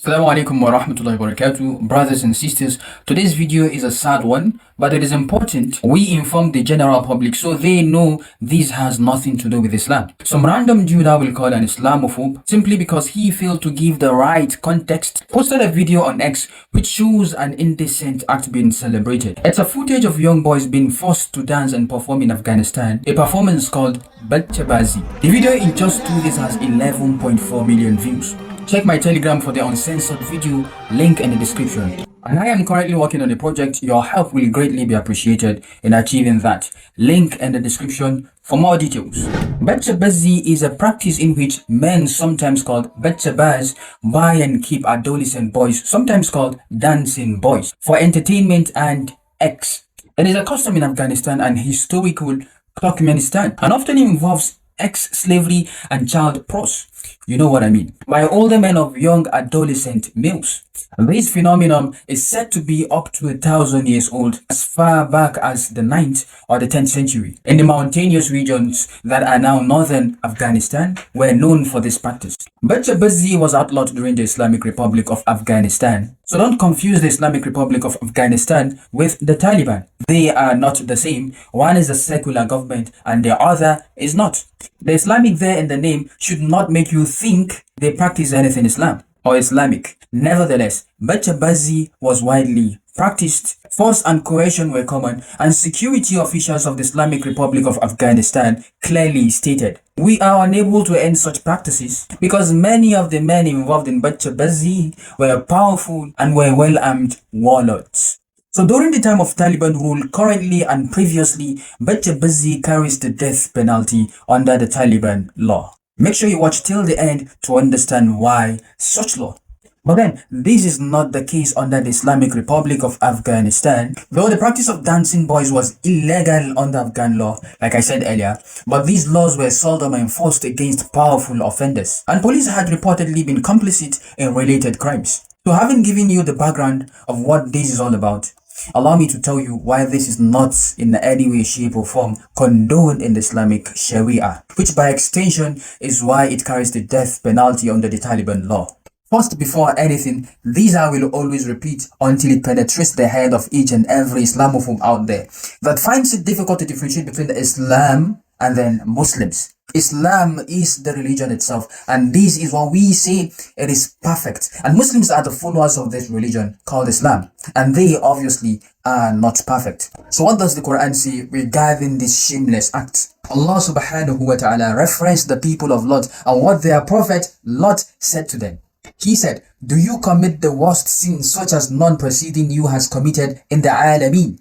Assalamu alaikum wa rahmatullahi wa barakatuh, brothers and sisters. Today's video is a sad one, but it is important we inform the general public so they know this has nothing to do with Islam. Some random dude I will call an Islamophobe simply because he failed to give the right context posted a video on X which shows an indecent act being celebrated. It's a footage of young boys being forced to dance and perform in Afghanistan, a performance called Bacha Bazi. The video in just 2 days has 11.4 million views. Check my Telegram for the uncensored video, link in the description. And I am currently working on a project. Your help will greatly be appreciated in achieving that. Link in the description for more details. Bacha Bazi is a practice in which men, sometimes called Bacha Baz, buy and keep adolescent boys, sometimes called dancing boys, for entertainment and X. It is a custom in Afghanistan and historical Turkmenistan, and often involves ex-slavery and child pros. You know what I mean. By older men of young adolescent males. This phenomenon is said to be up to 1,000 years old, as far back as the 9th or the 10th century. In the mountainous regions that are now northern Afghanistan were known for this practice. Bacha Bazi was outlawed during the Islamic Republic of Afghanistan. So don't confuse the Islamic Republic of Afghanistan with the Taliban. They are not the same. One is a secular government and the other is not. The Islamic there in the name should not make you think they practice anything Islam or Islamic. Nevertheless, Bacha Bazi was widely practiced. Force and coercion were common, and security officials of the Islamic Republic of Afghanistan clearly stated, "We are unable to end such practices because many of the men involved in Bacha Bazi were powerful and were well-armed warlords." So during the time of Taliban rule, currently and previously, Bacha Bazi carries the death penalty under the Taliban law. Make sure you watch till the end to understand why such law. But then, this is not the case under the Islamic Republic of Afghanistan, though the practice of dancing boys was illegal under Afghan law, like I said earlier, but these laws were seldom enforced against powerful offenders, and police had reportedly been complicit in related crimes. So having given you the background of what this is all about, allow me to tell you why this is not in any way, shape or form condoned in the Islamic Sharia, which by extension is why it carries the death penalty under the Taliban law. First, before anything, these I will always repeat until it penetrates the head of each and every Islamophobe out there that finds it difficult to differentiate between Islam and then Muslims. Islam is the religion itself, and this is what we say it is perfect. And Muslims are the followers of this religion called Islam, and they obviously are not perfect. So what does the Quran say regarding this shameless act? Allah subhanahu wa ta'ala referenced the people of Lot and what their prophet Lot said to them. He said, "Do you commit the worst sin such as none preceding you has committed in the Alameen,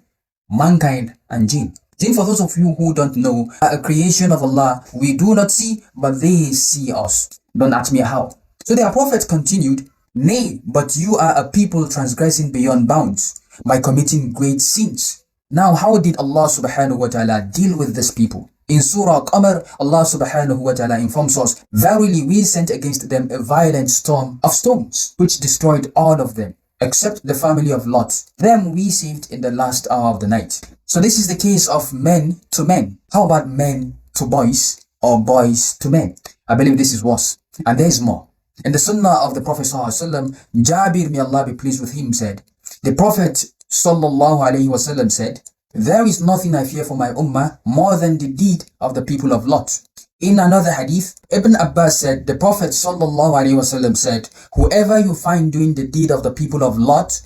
mankind and jinn?" Jinn, for those of you who don't know, are a creation of Allah we do not see, but they see us. Don't ask me how. So their prophet continued, "Nay, but you are a people transgressing beyond bounds by committing great sins." Now, how did Allah subhanahu wa ta'ala deal with these people? In Surah Qamar, Allah subhanahu wa ta'ala informs us, "Verily we sent against them a violent storm of stones, which destroyed all of them, except the family of Lot. Them we saved in the last hour of the night." So this is the case of men to men. How about men to boys or boys to men? I believe this is worse. And there is more. In the Sunnah of the Prophet ﷺ, Jabir, may Allah be pleased with him, said, the Prophet ﷺ said, "There is nothing I fear for my ummah more than the deed of the people of Lot." In another hadith, Ibn Abbas said, the Prophet ﷺ said, "Whoever you find doing the deed of the people of Lot,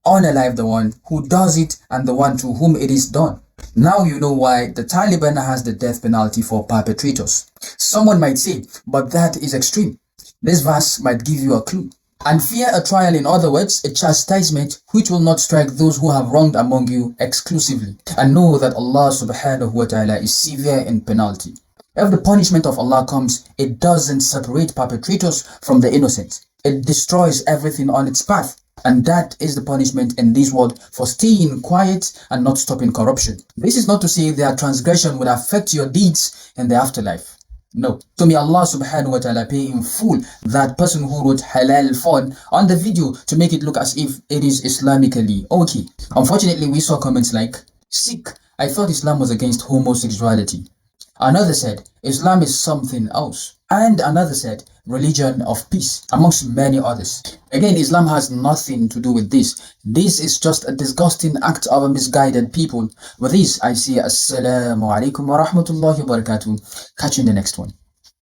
unalive the one who does it and the one to whom it is done." Now you know why the Taliban has the death penalty for perpetrators. Someone might say, but that is extreme. This verse might give you a clue. "And fear a trial," in other words, a chastisement which will not strike those who have wronged among you exclusively. And know that Allah subhanahu wa ta'ala is severe in penalty. If the punishment of Allah comes, it doesn't separate perpetrators from the innocent. It destroys everything on its path. And that is the punishment in this world for staying quiet and not stopping corruption. This is not to say their transgression will affect your deeds in the afterlife. No. So may Allah subhanahu wa ta'ala pay in full that person who wrote halal fun on the video to make it look as if it is Islamically okay. Unfortunately, we saw comments like, "Sick, I thought Islam was against homosexuality." Another said, "Islam is something else." And another said, religion of peace, amongst many others. Again, Islam has nothing to do with this. This is just a disgusting act of a misguided people. With this, I say Assalamu alaikum wa rahmatullahi wa barakatuh. Catch you in the next one.